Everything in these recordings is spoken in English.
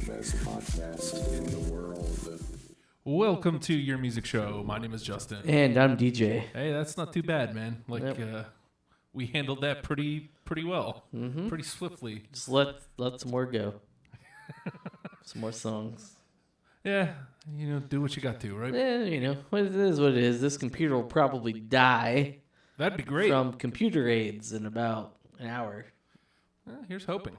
best podcast in the world. Welcome to Your Music Show. My name is Justin. And I'm DJ. Hey, that's not too bad, man. We handled that pretty well, pretty swiftly. Just let some more go. Some more songs. Yeah, do what you got to, right? Yeah, it is what it is. This computer will probably die. That'd be great. From computer aids in about an hour. Here's hoping.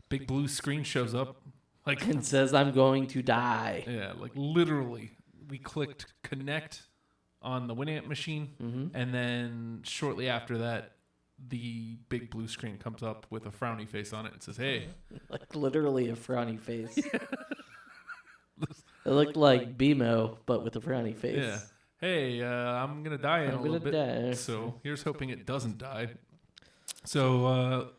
Big blue screen shows up. And says, I'm going to die. Yeah, literally. We clicked connect on the Winamp machine, and then shortly after that, the big blue screen comes up with a frowny face on it and says, hey. Literally a frowny face. It looked like BMO, but with a frowny face. Yeah. Hey, I'm going to die in a little bit. Die. So here's hoping it doesn't die. So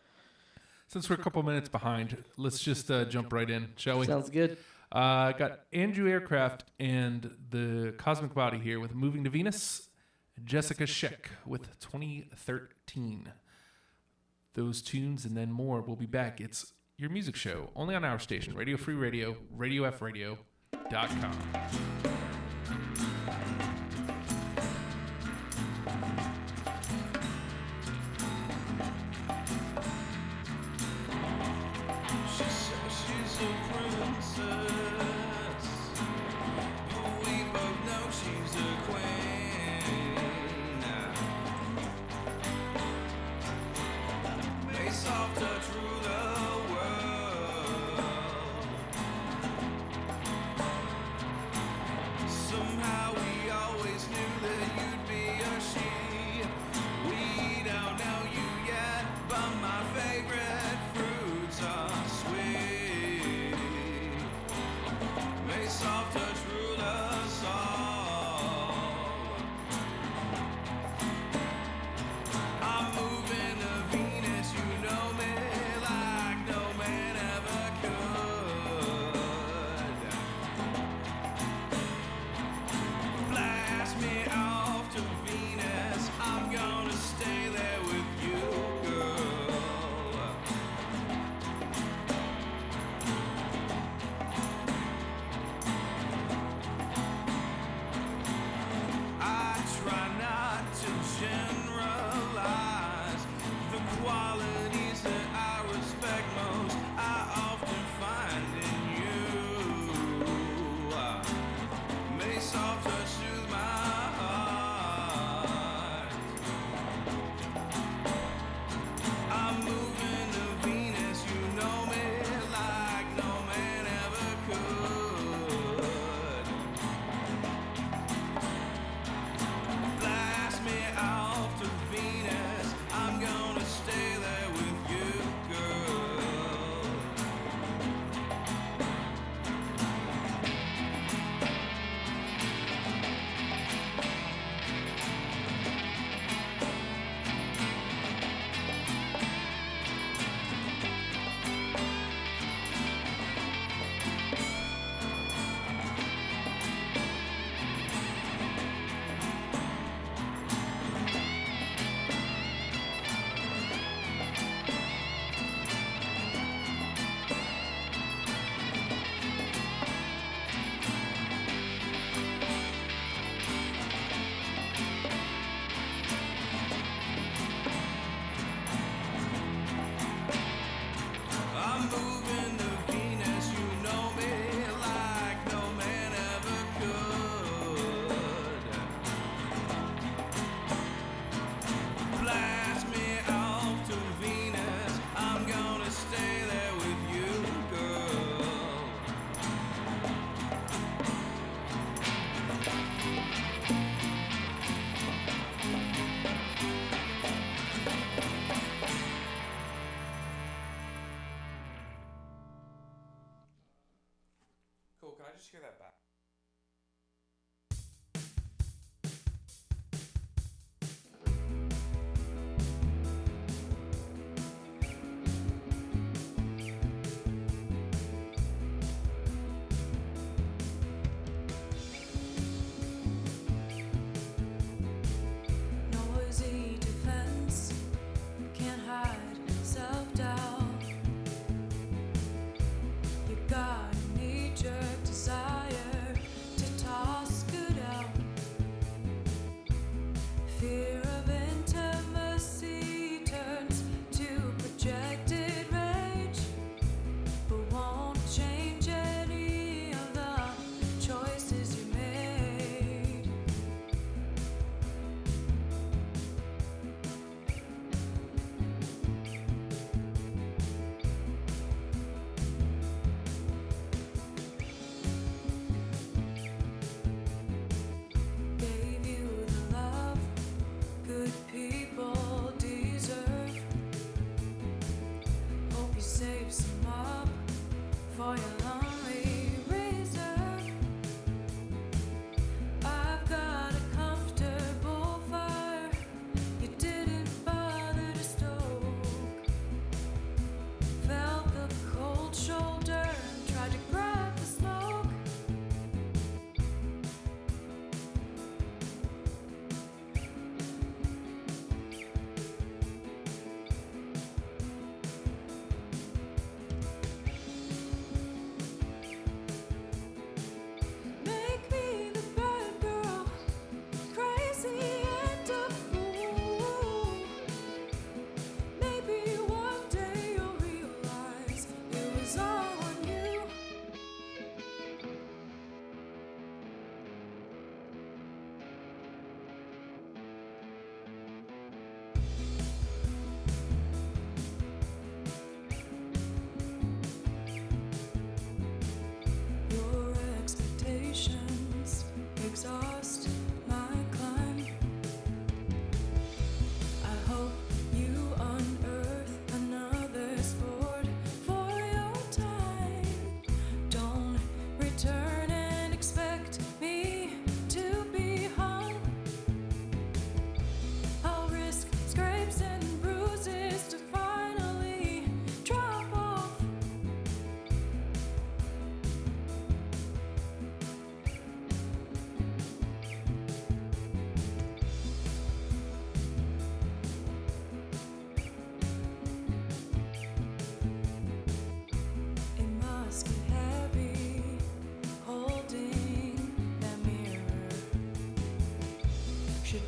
since we're a couple minutes behind, let's just jump right in, shall we? Sounds good. Got Andrew Aircraft and the Cosmic Body here with Moving to Venus. Jessica Sheck with 2013. Those tunes and then more. We'll be back. It's Your Music Show, only on our station, Radio Free Radio, RadioFradio.com.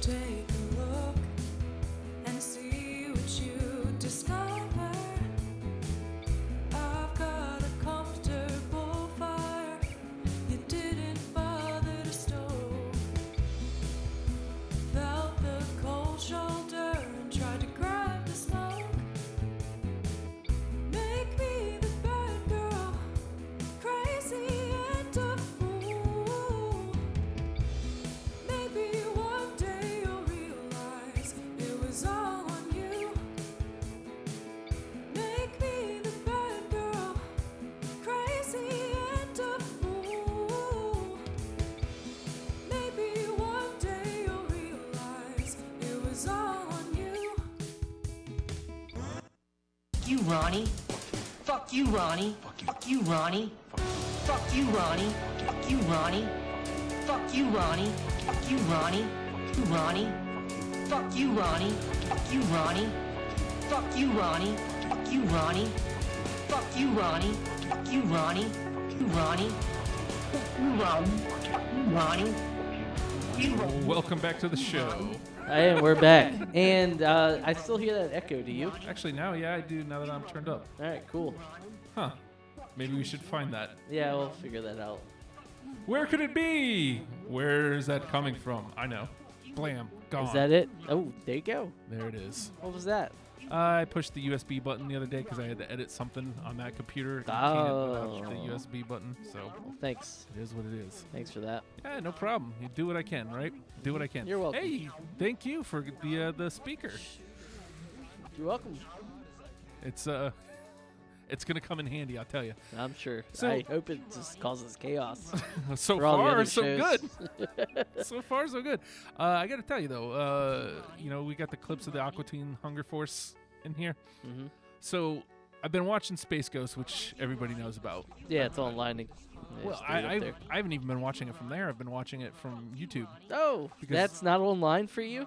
Take a look and see what you discover. I've got a comfortable fire you didn't bother to stoke. Felt the cold shoulder and tried to grab the smoke. Make me the bad girl, crazy and a fool. Maybe one day you'll realize it was all on you. Make me the bad girl, crazy and a fool. Maybe one day you'll realize it was all on you. You, Ronnie. Fuck you, Ronnie. Fuck you, Ronnie. Fuck you, Ronnie. Fuck you, Ronnie. Fuck you, Ronnie. Fuck you, Ronnie. You, Ronnie. Fuck you, Ronnie. Fuck you, Ronnie. Fuck you, Ronnie. Fuck you, Ronnie. Fuck you, Ronnie. Fuck you, Ronnie. You, Ronnie. Fuck you, Ronnie. Fuck you, Ronnie. You, Ronnie. Welcome back to the show. And we're back. And I still hear that echo. Do you? Actually, now, yeah, I do. Now that I'm turned up. All right, cool. Huh? Maybe we should find that. Yeah, we'll figure that out. Where could it be? Where is that coming from? I know. Blam. Gone. Is that it? Oh, there you go. There it is. What was that? I pushed the USB button the other day because I had to edit something on that computer. You can't without the USB button, so Well, thanks. it is what it is. Thanks for that. Yeah, no problem. You do what I can, right? Do what I can. You're welcome. Hey, thank you for the speaker. You're welcome. It's gonna come in handy, I'll tell you. I'm sure. So- I hope it just causes chaos. So For all the far, other so shows. good. So far, so good. I got to tell you though, we got the clips of the Aqua Teen Hunger Force in here. hmm So I've been watching Space Ghost, which everybody knows about. Yeah, it's online. Yeah, Well, just threw it up there. I haven't even been watching it from there. I've been watching it from YouTube. Oh, because- that's not online for you?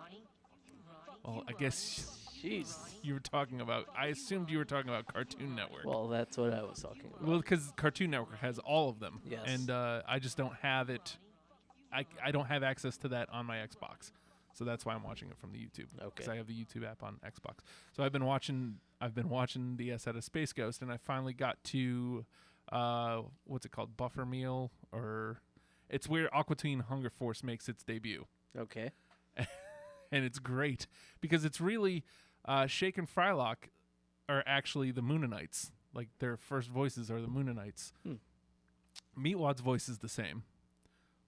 Well, I guess Jeez. you were talking about. I assumed you were talking about Cartoon Network. Well, that's what I was talking about. Well, because Cartoon Network has all of them. Yes. And I just don't have it. I don't have access to that on my Xbox. So that's why I'm watching it from the YouTube. Okay. Because I have the YouTube app on Xbox. So I've been watching the out of Space Ghost, and I finally got to what's it called? Buffer Meal, or it's where Aqua Teen Hunger Force makes its debut. Okay. And it's great because it's really Shake and Frylock are actually the Moonanites. Like their first voices are the Moonanites. Hmm. Meatwad's voice is the same,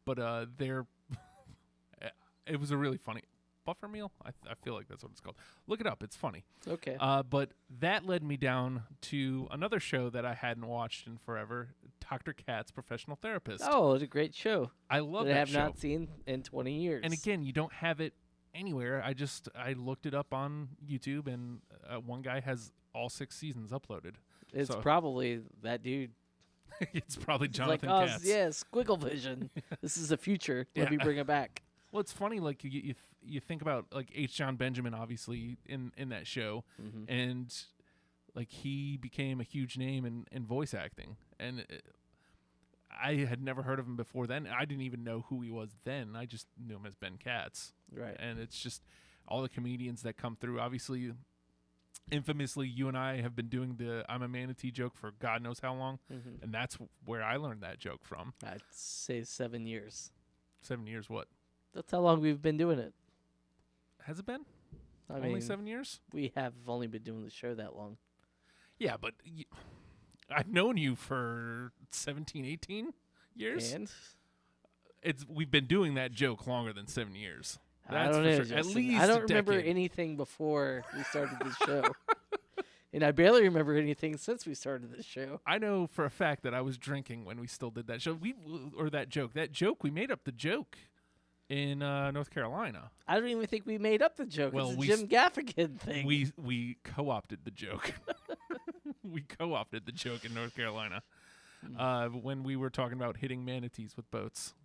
but they're it was a really funny Buffer Meal. I feel like that's what it's called. Look it up. It's funny. Okay. But that led me down to another show that I hadn't watched in forever, Dr. Katz, Professional Therapist. Oh, it's a great show I love that I that have show. not seen in 20 years. And again, you don't have it anywhere. I looked it up on YouTube, and one guy has all 6 seasons uploaded. it's so- probably that dude. It's probably He's Jonathan like, Katz. yeah, squiggle vision. This is the future. Let me Yeah. bring it back. Well, it's funny. Like you think about like H. John Benjamin, obviously in that show, Mhm. and like he became a huge name in voice acting, and I had never heard of him before then. I didn't even know who he was then. I just knew him as Ben Katz. Right. And it's just all the comedians that come through. Obviously, infamously, you and I have been doing the I'm a manatee joke for God knows how long. Mhm. And that's where I learned that joke from. I'd say 7 years. 7 years, what? That's how long we've been doing it. Has it been? I Only mean, 7 years? we have only been doing the show that long. Yeah, but I've known you for 17, 18 years. And We've been doing that joke longer than 7 years. I That's don't for know. sure. At Justin. least I don't a remember decade. anything before we started this show. And I barely remember anything since we started this show. I know for a fact that I was drinking when we still did that show. That joke. That joke, we made up the joke in North Carolina. I don't even think we made up the joke. Well, it's a we Jim Gaffigan thing. We co-opted the joke. We co-opted the joke in North Carolina when we were talking about hitting manatees with boats.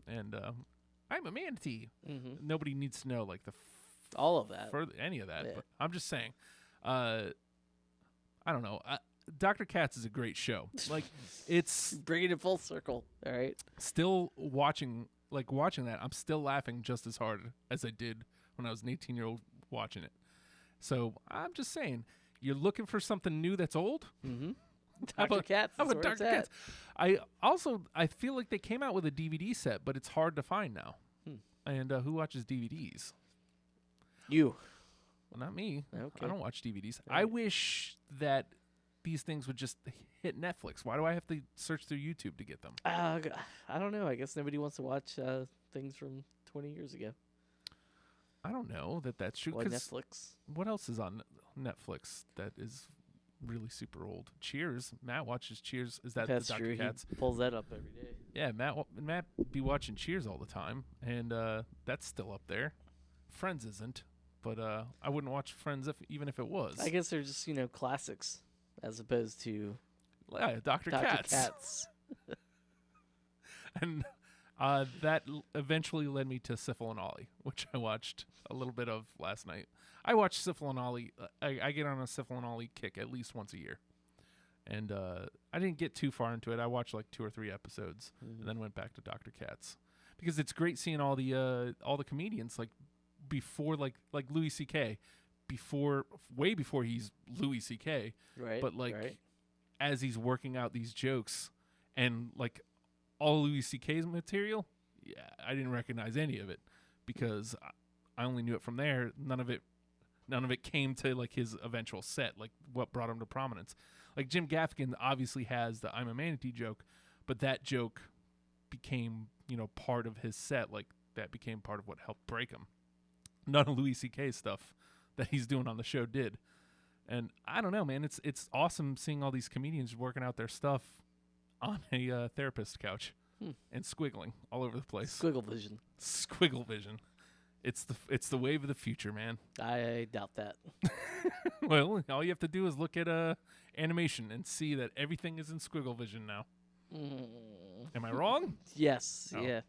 And I'm a manatee. Mhm. Nobody needs to know like All of that. any of that. Yeah. But I'm just saying. I don't know. Dr. Katz is a great show. Like it's Bringing it full circle. All right. still watching like watching that, I'm still laughing just as hard as I did when I was an 18-year-old watching it. So I'm just saying, you're looking for something new that's old? Mm-hmm. How Dr. about- Katz. How That's about where it's Dr. Katz? at. I feel like they came out with a DVD set, but it's hard to find now. And who watches DVDs? You. Well, not me. Okay. I don't watch DVDs. I wish that these things would just hit Netflix. Why do I have to search through YouTube to get them? I don't know. I guess nobody wants to watch things from 20 years ago. I don't know that that's true. Well, 'cause Netflix. what else is on Netflix that is really super old? Cheers. Matt watches Cheers. Is that That's the Dr. true. Katz? He pulls that up every day. Yeah, Matt be watching Cheers all the time, and that's still up there. Friends isn't, but I wouldn't watch Friends even if it was. I guess they're just, classics as opposed to Yeah, Dr. Dr. Katz. Katz. And that eventually led me to Syphil and Ollie, which I watched a little bit of last night. I watch Syphil and Ollie. I get on a Syphil and Ollie kick at least once a year. And I didn't get too far into it. I watched like 2 or 3 episodes and then went back to Dr. Katz. Because it's great seeing all the comedians like before like Louis C.K. way before he's Louis C.K. Right. But like right. as he's working out these jokes and like all Louis C.K.'s material, yeah, I didn't recognize any of it because I only knew it from there. None of it came to like his eventual set, like what brought him to prominence. Like Jim Gaffigan obviously has the "I'm a manatee" joke, but that joke became part of his set. Like that became part of what helped break him. None of Louis C.K.'s stuff that he's doing on the show did. And I don't know, man. It's awesome seeing all these comedians working out their stuff on a therapist couch and squiggling all over the place. Squiggle vision. Squiggle vision. It's the wave of the future, man. I doubt that. Well, all you have to do is look at animation and see that everything is in squiggle vision now. Am I wrong? Yes. Oh. Yeah.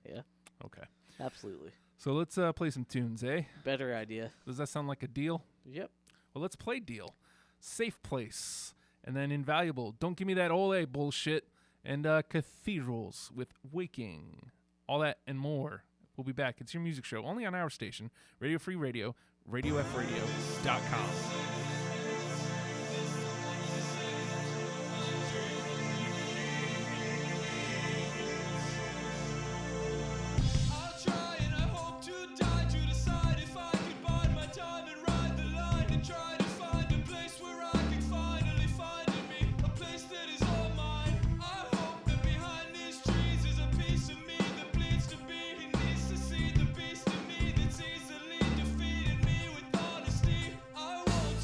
Okay. Absolutely. So let's play some tunes, eh? Better idea. Does that sound like a deal? Yep. Well, let's play Deal. Safe Place. And then Invaluable. Don't give me that ole bullshit. And Cathedrals with Waking. All that and more. We'll be back. It's Your Music Show, only on our station, Radio Free Radio, RadioFradio.com. I'll try and I hope to die to decide if I could bide my time and ride the line and try to find a place where I can finally find in me a place that is all mine. I hope that behind these trees is a piece of me that bleeds to be. He needs to see the beast in me that's easily defeated me with honesty. I won't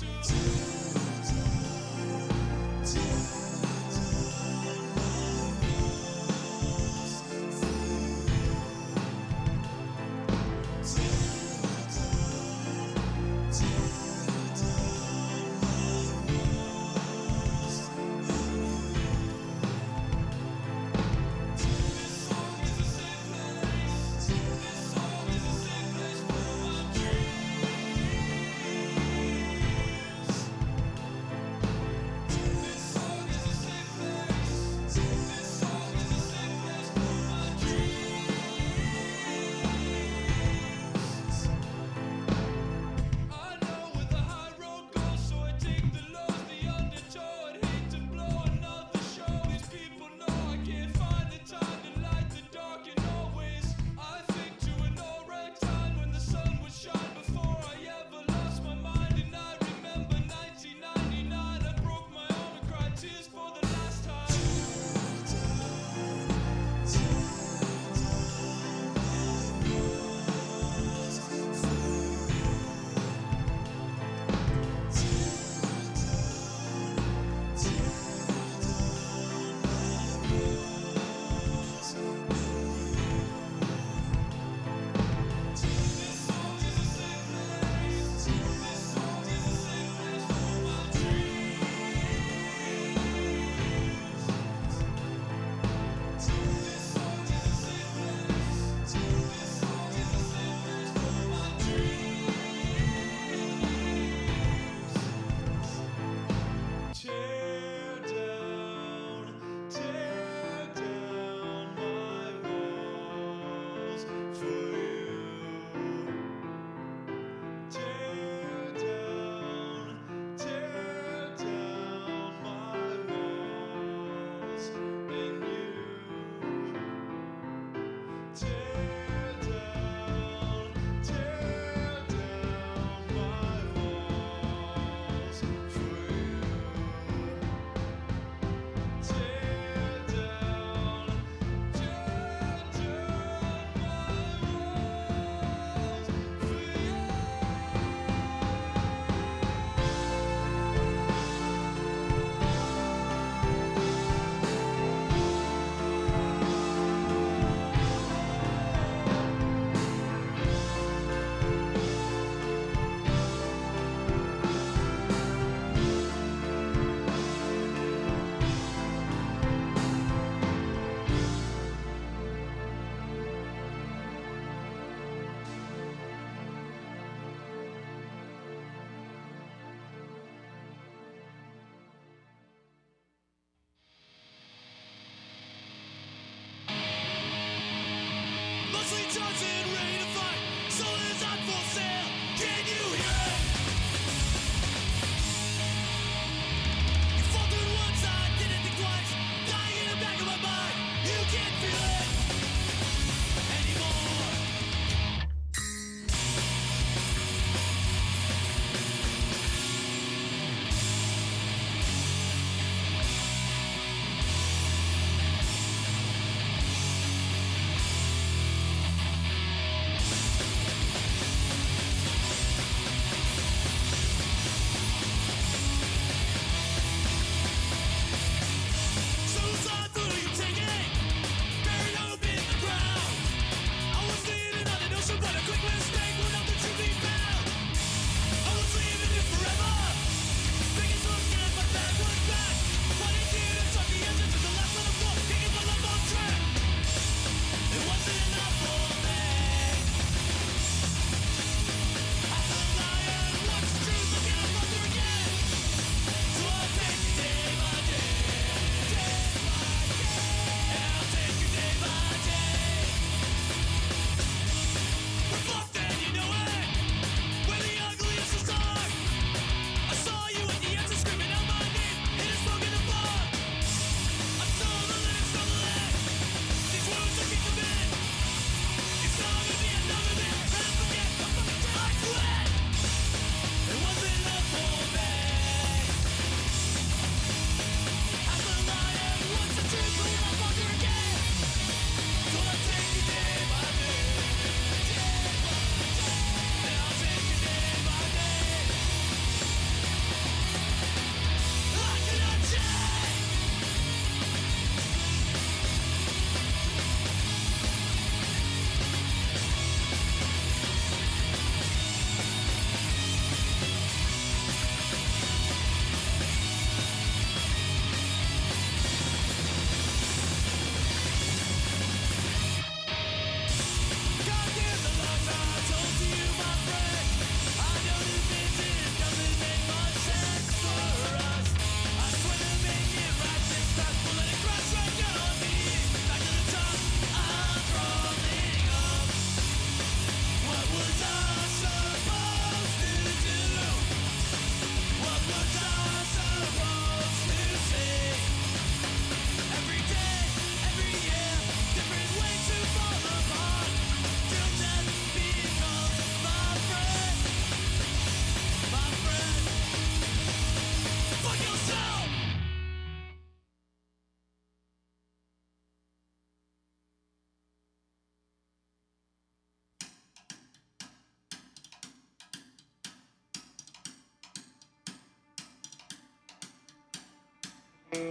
I'm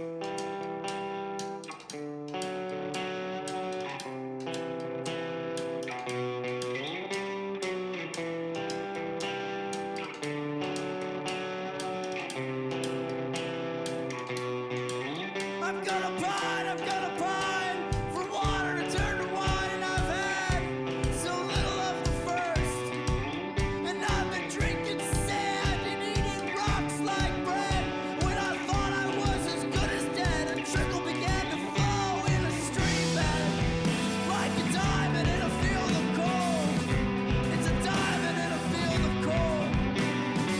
gonna pine for water to turn to wine, and I've had so little of the first. And I've been drinking sand and eating rocks like bread. When I thought I was as good as dead, a trickle began to flow in a stream bed, like a diamond in a field of coal. It's a diamond in a field of coal.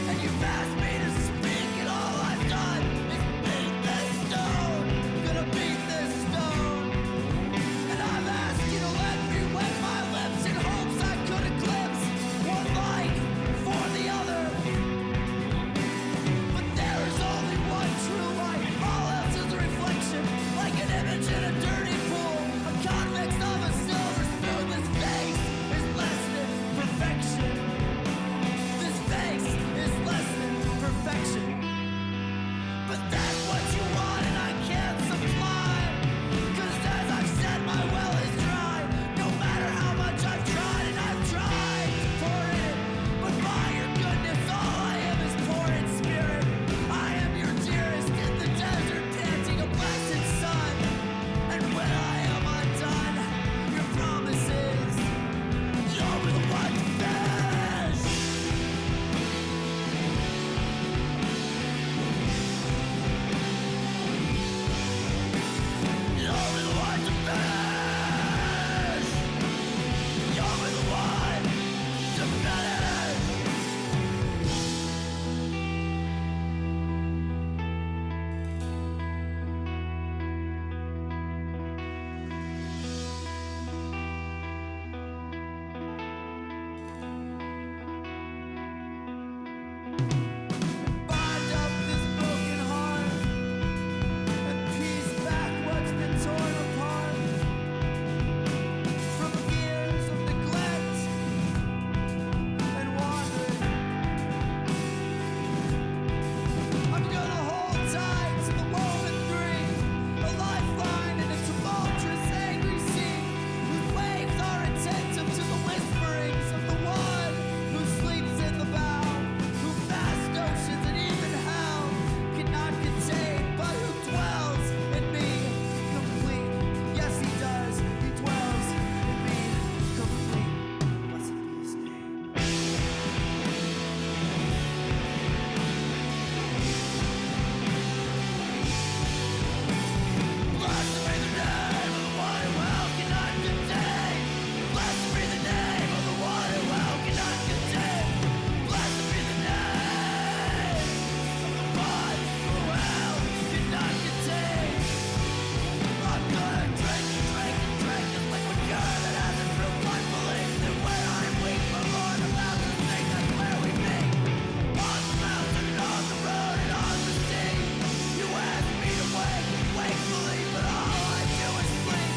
And you've asked me to speak, and all I've done is beat this stone. Gonna beat this stone. And I've asked you to let me wet my lips in hopes I could eclipse one light for the other. But there is only one true light. All else is a reflection, like an image in a dirty pool. A convex of a silver spoon. This face is less than perfection. This face is less than perfection. But that's what you want and I can't supply. 'Cause as I've said, my well is dry. No matter how much I've tried, and I've tried to pour in. But by your goodness, all I am is poor in spirit. I am your dearest in the desert, panting a blessed sun. And when I am undone, your promise is you'll be the one to finish. You'll be the one to finish. You'll be the one to finish. Bind up this broken heart and piece back what's been torn apart from years of neglect and wandering. I'm gonna hold tight to the woven dream, a lifeline in a tumultuous, angry sea, whose waves are attentive to the whisperings of the one who sleeps in the bow, who vast oceans and even hell cannot contain, but who dwells in me complete. Yes, he does. He dwells in me complete. Blessed be his name. Blessed be the name of the one who hell cannot contain. Blessed be the name of the one who hell cannot contain. Blessed be the name of the one who hell cannot contain. I'm gonna drink and drink and drink this liquid cure that has a true one belief that when I'm weak, my Lord, about to sing, that's where we meet. On the mountain and on the road and on the sea. You ask me to wake, wakefully, but all I do is sleep.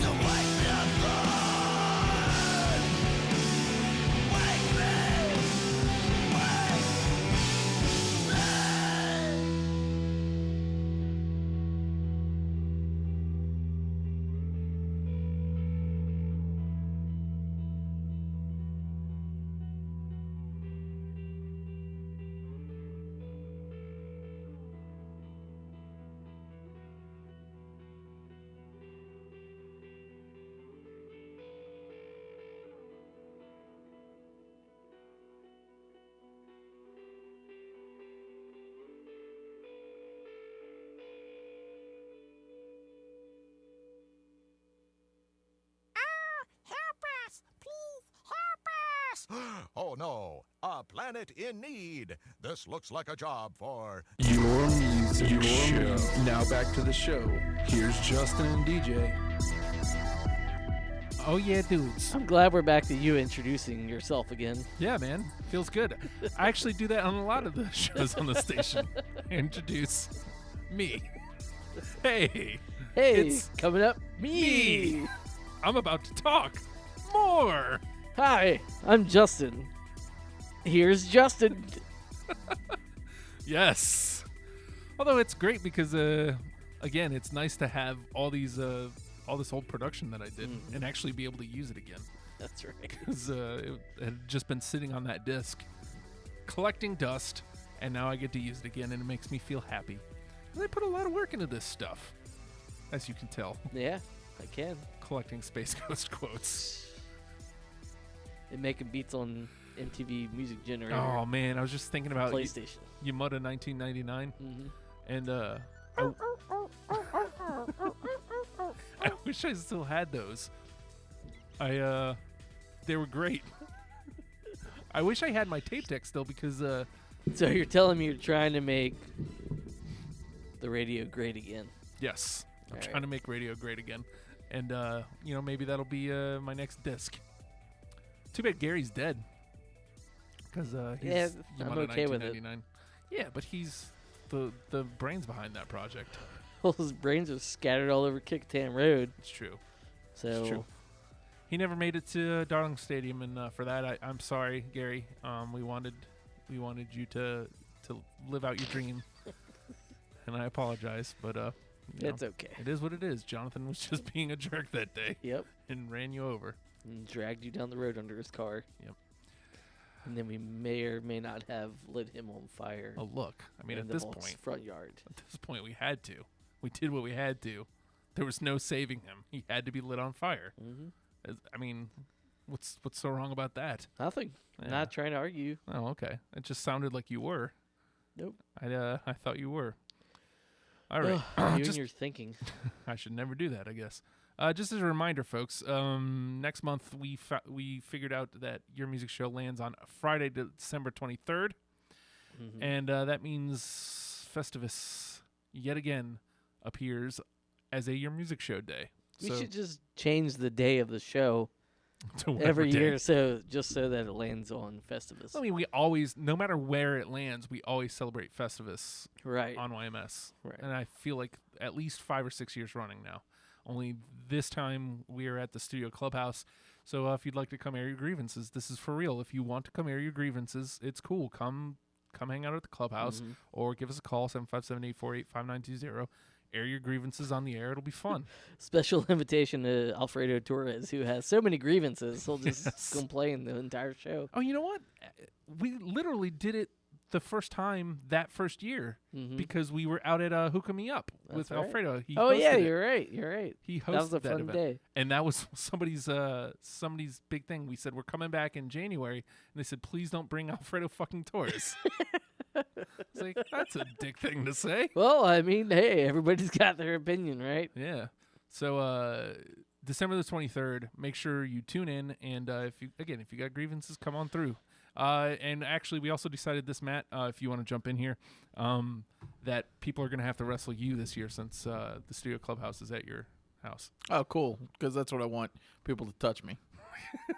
So wake me up, Lord. Wake me. Wake me. Oh no, a planet in need. This looks like a job for. Your music show. Now back to the show. Here's Justin and DJ. Oh yeah, dudes. I'm glad we're back to you introducing yourself again. Yeah, man. Feels good. I actually do that on a lot of the shows on the station. Introduce me. Hey. Hey, It's coming up, me. I'm about to talk more. Hi, I'm Justin. Here's Justin. Yes. Although it's great because, again, it's nice to have all these, all this old production that I did and actually be able to use it again. That's right. Because it had just been sitting on that disc, collecting dust, and now I get to use it again, and it makes me feel happy. And I put a lot of work into this stuff, as you can tell. Yeah, I can. Collecting Space Ghost quotes. And making beats on MTV Music Generator. Oh man, I was just thinking about PlayStation. Yamada 1999, and I wish I still had those. They were great. I wish I had my tape deck still because So you're telling me you're trying to make the radio great again? yes, I'm All trying right. to make radio great again, and maybe that'll be my next disc. Too bad Gary's dead. Because he's Yeah, Yamada I'm okay with it. 1999. Yeah, but he's the brains behind that project. Well, his brains are scattered all over Kicktan Road. It's true. So It's true. He never made it to Darling Stadium, and for that, I'm sorry, Gary. We wanted you to live out your dream, and I apologize, but it's okay. it is what it is. Jonathan was just being a jerk that day Yep. and ran you over. And dragged you down the road under his car. Yep. And then we may or may not have lit him on fire. Oh look, I mean, in at the this vault's point, front yard. we had to. We did what we had to. There was no saving him. He had to be lit on fire. I mean, what's so wrong about that? Nothing. Yeah. Not trying to argue. Oh, okay. It just sounded like you were. Nope. I thought you were. All right. You and Just- your thinking. I should never do that, I guess. Just as a reminder, folks, next month we figured out that Your Music Show lands on Friday, December 23rd. And that means Festivus, yet again, appears as a Your Music Show day. We So should just change the day of the show to whatever every day. year, so that it lands on Festivus. I mean, we always, no matter where it lands, we always celebrate Festivus Right. on YMS. Right. And I feel like at least 5 or 6 years running now. Only this time we are at the Studio Clubhouse. So if you'd like to come air your grievances, this is for real. If you want to come air your grievances, it's cool. Come hang out at the Clubhouse or give us a call, 757-848-5920. Air your grievances on the air. It'll be fun. Special invitation to Alfredo Torres, who has so many grievances. He'll just Yes. complain the entire show. Oh, you know what? We literally did it the first time that first year because we were out at Hookah Me Up with right. Alfredo. He Oh yeah, hosted it. you're right. You're right. He hosted That was a fun event. day. And that was somebody's big thing. We said we're coming back in January, and they said please don't bring Alfredo fucking Torres. It's like that's a dick thing to say. Well, I mean, hey, everybody's got their opinion, right? Yeah. So December the 23rd, make sure you tune in, and if you got grievances, come on through. And actually, we also decided this, Matt, if you want to jump in here, that people are going to have to wrestle you this year since the Studio Clubhouse is at your house. Oh, cool. Because that's what I want people to touch me.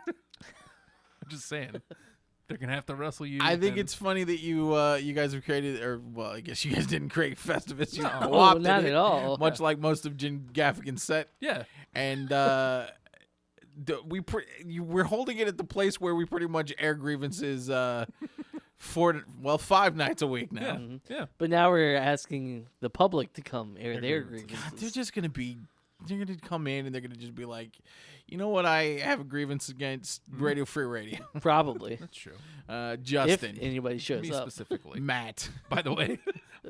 I'm just saying. They're going to have to wrestle you. I think and- it's funny that you guys have created, or well, I guess you guys didn't create Festivus. You No. Oh, co-opted not it, at all. Much like most of Jim Gaffigan's set. Yeah. And we're holding it at the place where we pretty much air grievances 5 nights a week now. Yeah. But now we're asking the public to come air their grievances. grievances. They're just gonna be. They're gonna come in and they're gonna just be like, you know what? I have a grievance against Radio Free Radio. Probably. That's true. If Justin, anybody shows Me up. specifically. Matt. By the way,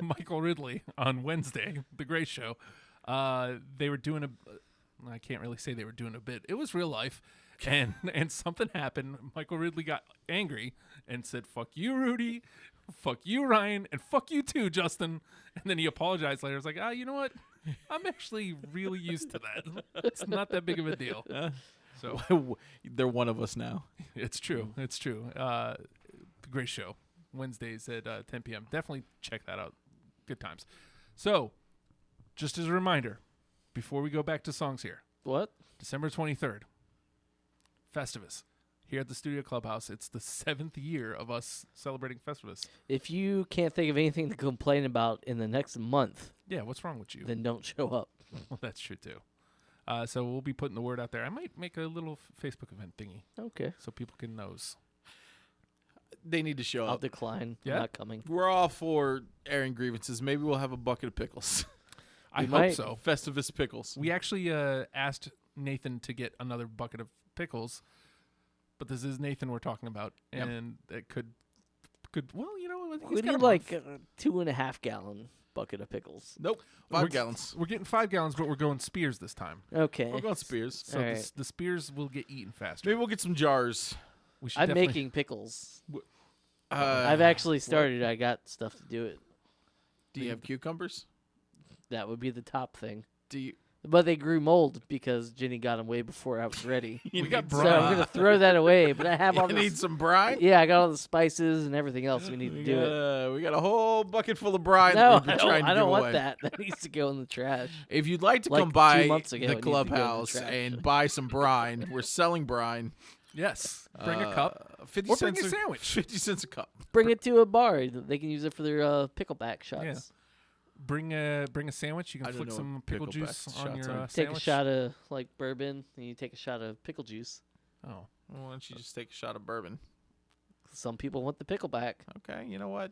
Michael Ridley on Wednesday, The Gray Show, they were doing I can't really say they were doing a bit. It was real life. And something happened. Michael Ridley got angry and said, "Fuck you, Rudy. Fuck you, Ryan. And fuck you too, Justin." And then he apologized later. It's like, you know what? I'm actually really used to that. It's not that big of a deal. So They're one of us now. it's true. It's true. The Gray Show, Wednesdays at 10 p.m. Definitely check that out. Good times. So, just as a reminder, before we go back to songs here, What? December 23rd, Festivus, here at the Studio Clubhouse. It's the 7th year of us celebrating Festivus. If you can't think of anything to complain about in the next month, Yeah, what's wrong with you? then don't show up. Well, that's true, too. So we'll be putting the word out there. I might make a little Facebook event thingy Okay. so people can nose. They need to show I'll up. decline. Yeah? I'm not coming. We're all for airing grievances. Maybe we'll have a bucket of pickles. I We hope might. so. Festivus pickles. We actually asked Nathan to get another bucket of pickles, but this is Nathan we're talking about, Yep. and it could. Well, you know, he's We got a need like month. a 2.5 gallon bucket of pickles. Nope. We're- 5 gallons. We're getting 5 gallons, but we're going Spears this time. Okay. We're going Spears. So All the, right. the Spears will get eaten faster. Maybe we'll get some jars. We should I'm definitely- making pickles. Uh, I've actually started. I got stuff to do it. Do you have cucumbers? That would be the top thing. Do you? But they grew mold because Ginny got them way before I was ready. You got need So some- I'm gonna throw that away. But I have all You the need some brine? yeah, I got all the spices and everything else we need to do it. We got a whole bucket full of brine that No, we've been trying to I give don't away. want that. That needs to go in the trash. If you'd like to Like come 2 by months ago, it the needed to go in the clubhouse trash. and buy some brine, we're selling brine. Yes. Bring a cup. 50 Or bring cents a sandwich. 50 cents a cup. Bring it to a bar. They can use it for their pickleback shots. Yeah. Bring a sandwich. You I can don't flick know some what pickle pickleback juice on shots your are. Take sandwich. a shot of like bourbon, and you take a shot of pickle juice. Oh. Why don't you just take a shot of bourbon? Some people want the pickleback. Okay, you know what?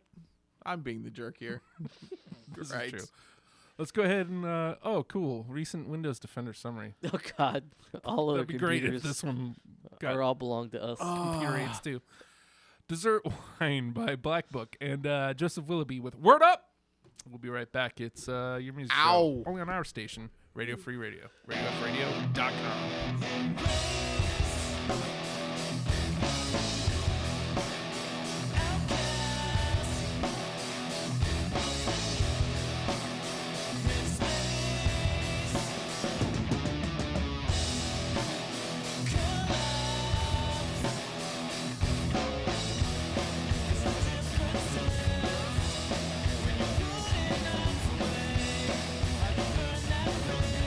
I'm being the jerk here. This Right. is true. Let's go ahead and oh, cool. Recent Windows Defender summary. Oh God, all of That'd be great if computers this one got are all belong to us. computer aids too. Dessert Wine by Black Book and Joseph Willoughby with Word Up. We'll be right back. It's your music show. Ow. Only on our station, Radio Free Radio. RadioFreeradio.com.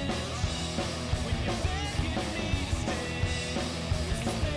When you're begging me to stay,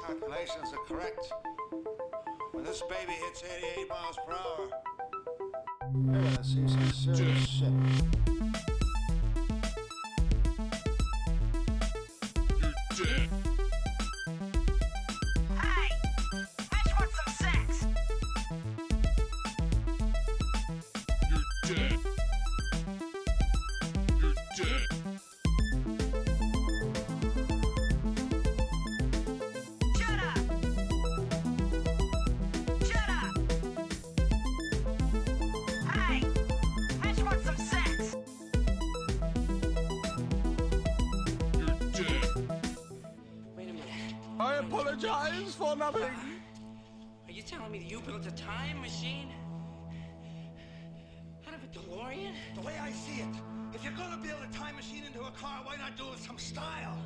calculations are correct, when this baby hits 88 miles per hour, you're gonna see some serious shit. You're dead. Hey! Mitch wants some sex! You're dead. You're dead. Shut up! Shut up! Hey! Mitch wants some sex! apologize for nothing. Are you telling me that you built a time machine? Out of a DeLorean? The way I see it, if you're gonna build a time machine into a car, why not do it with some style?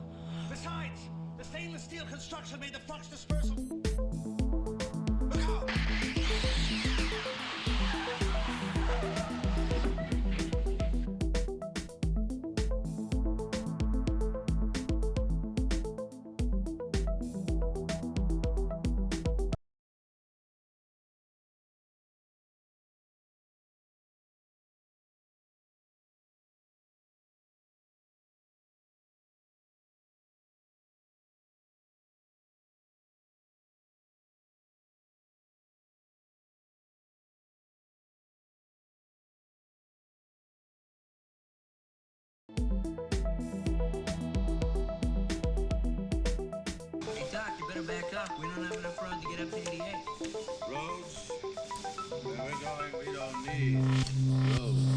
Besides, the stainless steel construction made the flux dispersal. Look out! Hey, Doc, you better back up. We don't have enough road to get up to 88. Roads? We don't need roads.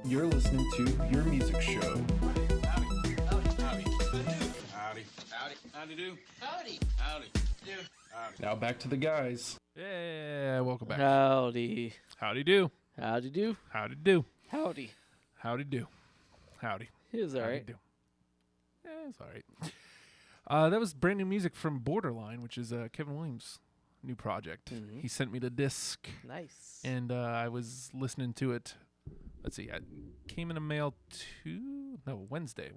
You're listening to Your Music Show. Now back to the guys. Yeah, welcome back. Howdy. Howdy do. Howdy do. Howdy do. Howdy. Howdy do. Howdy. It was all Howdy right. do. Yeah, it's all right. That was brand new music from Borderline, which is Kevin Williams' new project. Mhm. He sent me the disc, Nice. and I was listening to it. Let's see, it came in the mail Wednesday.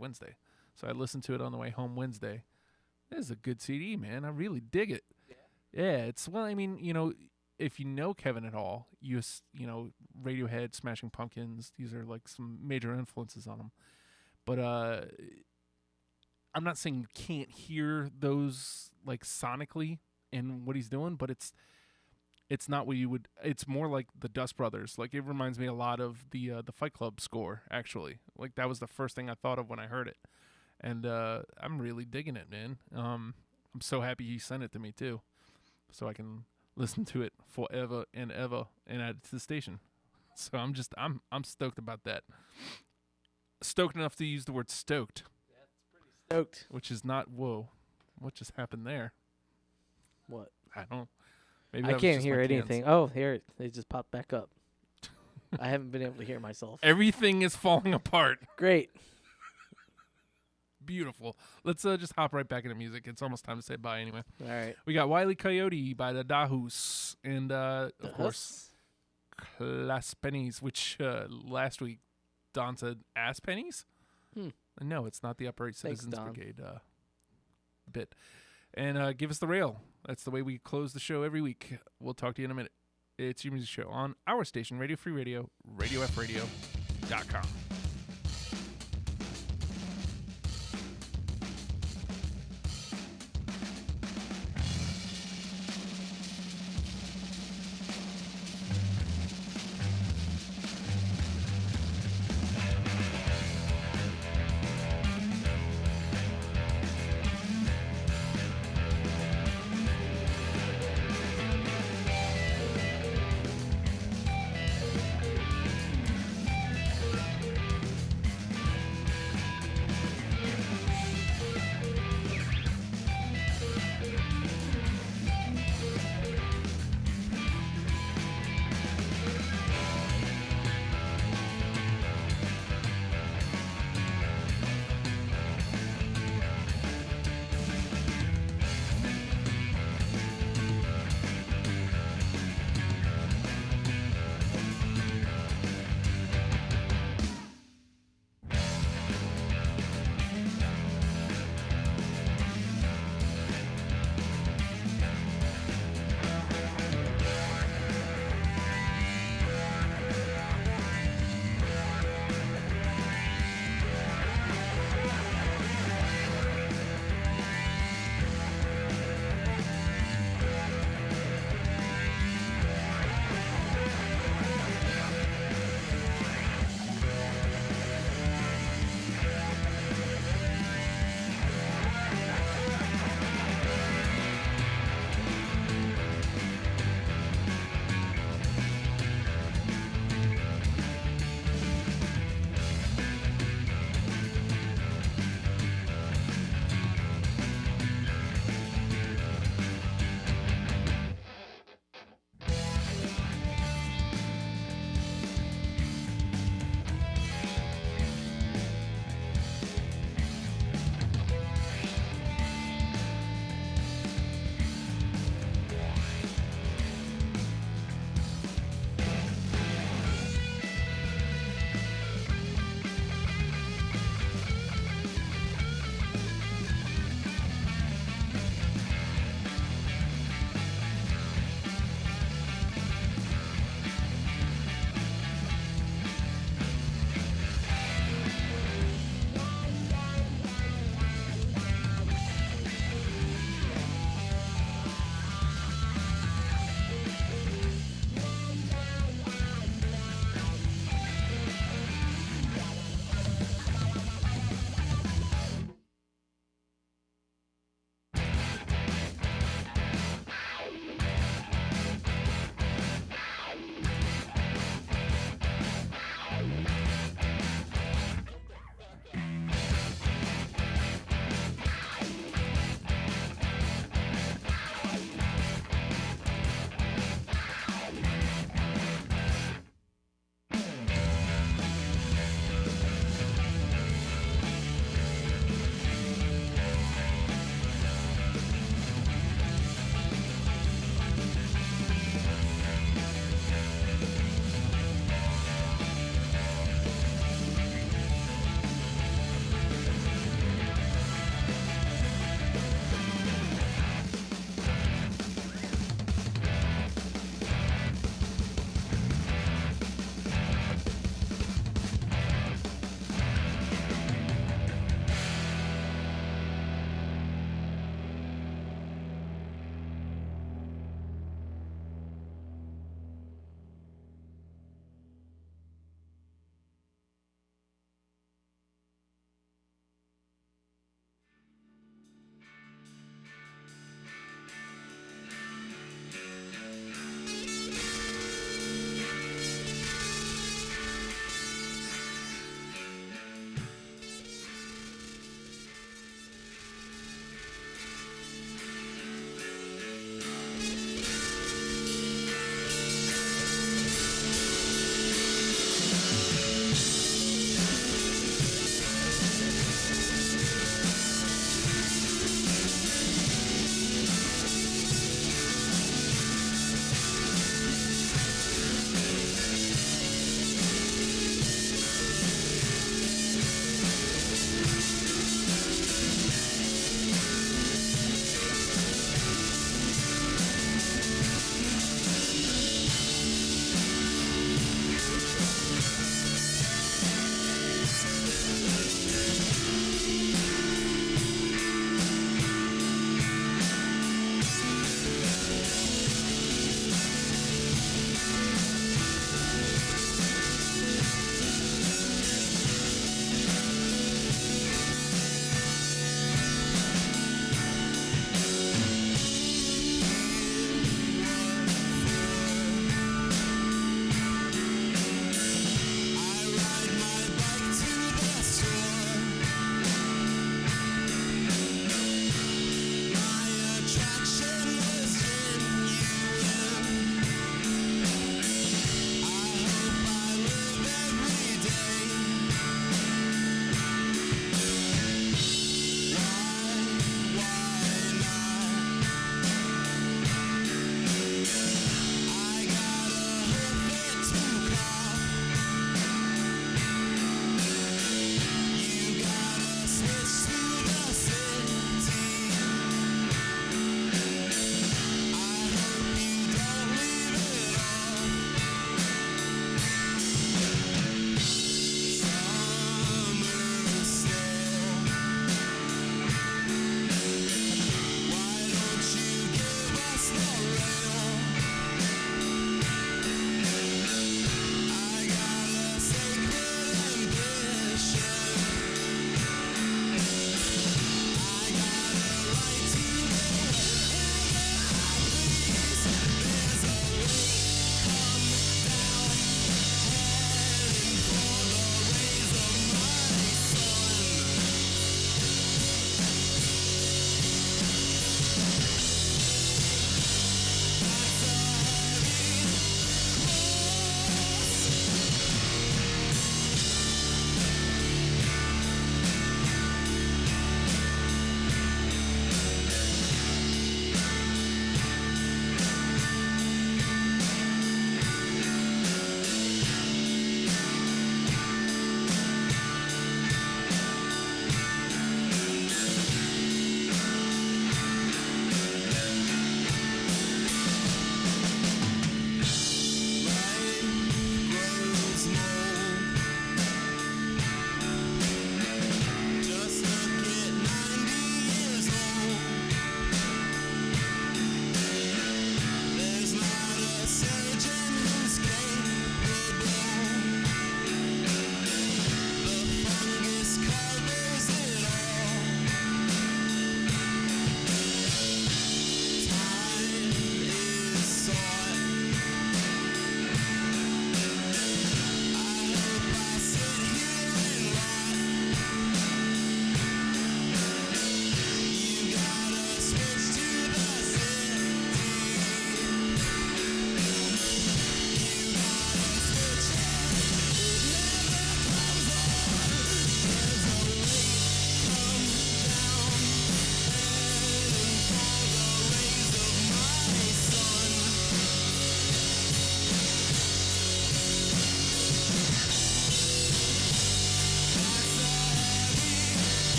So I listened to it on the way home Wednesday. This is a good CD, man. I really dig it. Yeah, it's, well, I mean, you know, if you know Kevin at all, you know, Radiohead, Smashing Pumpkins, these are like some major influences on him. But I'm not saying you can't hear those like sonically in what he's doing, but it's not what you would. It's more like the Dust Brothers. Like, it reminds me a lot of the Fight Club score. Actually, like, that was the first thing I thought of when I heard it, and I'm really digging it, man. I'm so happy he sent it to me too, so I can listen to it forever and ever and add it to the station. So I'm stoked about that. Stoked enough to use the word stoked. Stoked. Which is not, whoa, what just happened there? What? I don't. Maybe I that was can't just hear my anything. cans. Oh, here they just popped back up. I haven't been able to hear myself. Everything is falling apart. Great. Beautiful. Let's just hop right back into music. It's almost time to say bye anyway. All right. We got Wile E. Coyote by the Dahus, and of course, Class Pennies, which last week Don said ass pennies. No, it's not the Upright Thanks, Citizens Don. Brigade bit. And give us the rail. That's the way we close the show every week. We'll talk to you in a minute. It's Your Music Show on our station, Radio Free Radio, RadioFradio.com.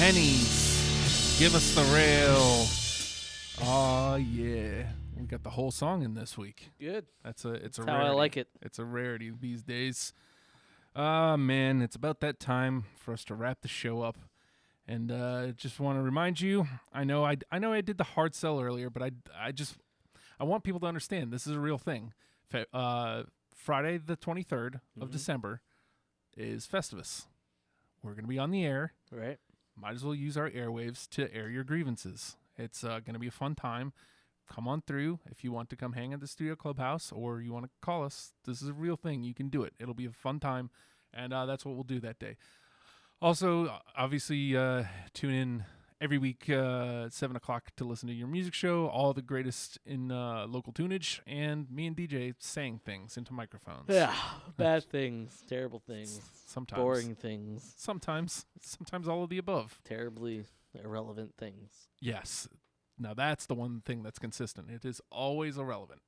Pennies. Give us the rail. Oh yeah, we got the whole song in this week. Good. It's a That's how rarity. I like it. It's a rarity these days. Man, it's about that time for us to wrap the show up. And just want to remind you, I know I did the hard sell earlier, but I want people to understand this is a real thing. Friday the 23rd of December is Festivus. We're going to be on the air. Right. Might as well use our airwaves to air your grievances. It's going to be a fun time. Come on through. If you want to come hang at the Studio Clubhouse or you want to call us, this is a real thing. You can do it. It'll be a fun time, and that's what we'll do that day. Also, obviously, tune in every week at 7 o'clock to listen to Your Music Show, all the greatest in local tunage, and me and DJ saying things into microphones. Yeah. Bad things. Terrible things. Sometimes. Boring things. Sometimes all of the above. Terribly irrelevant things. Yes. Now that's the one thing that's consistent. It is always irrelevant.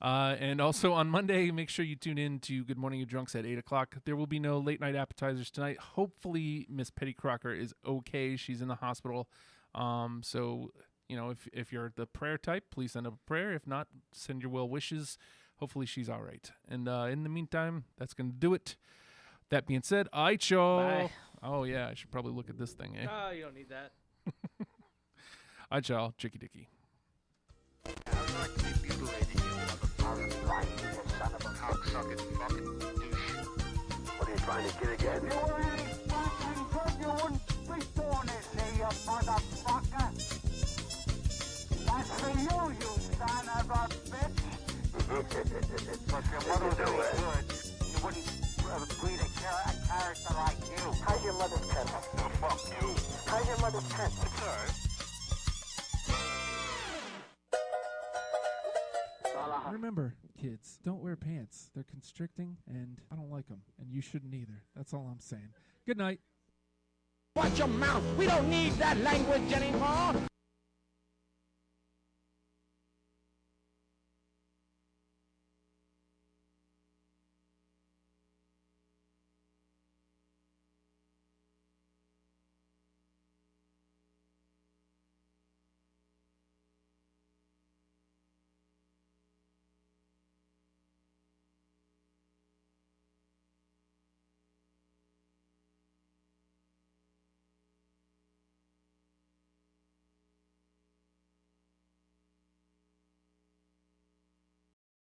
And also on Monday, make sure you tune in to Good Morning You Drunks at 8 o'clock. There will be no late night appetizers tonight. Hopefully Miss Petty Crocker is okay. She's in the hospital. So, if you're the prayer type, please send up a prayer. If not, send your well wishes. Hopefully she's all right. And in the meantime, that's going to do it. That being said, all right, y'all. Bye. Oh, yeah, I should probably look at this thing, eh? Oh, you don't need that. All right, y'all. Chicky Dicky. What are you trying to get again? You ain't fucking good. You wouldn't be doing this here, you motherfucker. That's for you, you son of a bitch. But your mother was really good. She wouldn't breed a character like you. How's your mother's temper? No, fuck you. How's your mother's temper? It's alright. Remember, kids, don't wear pants. They're constricting, and I don't like them. And you shouldn't either. That's all I'm saying. Good night. Watch your mouth. We don't need that language anymore.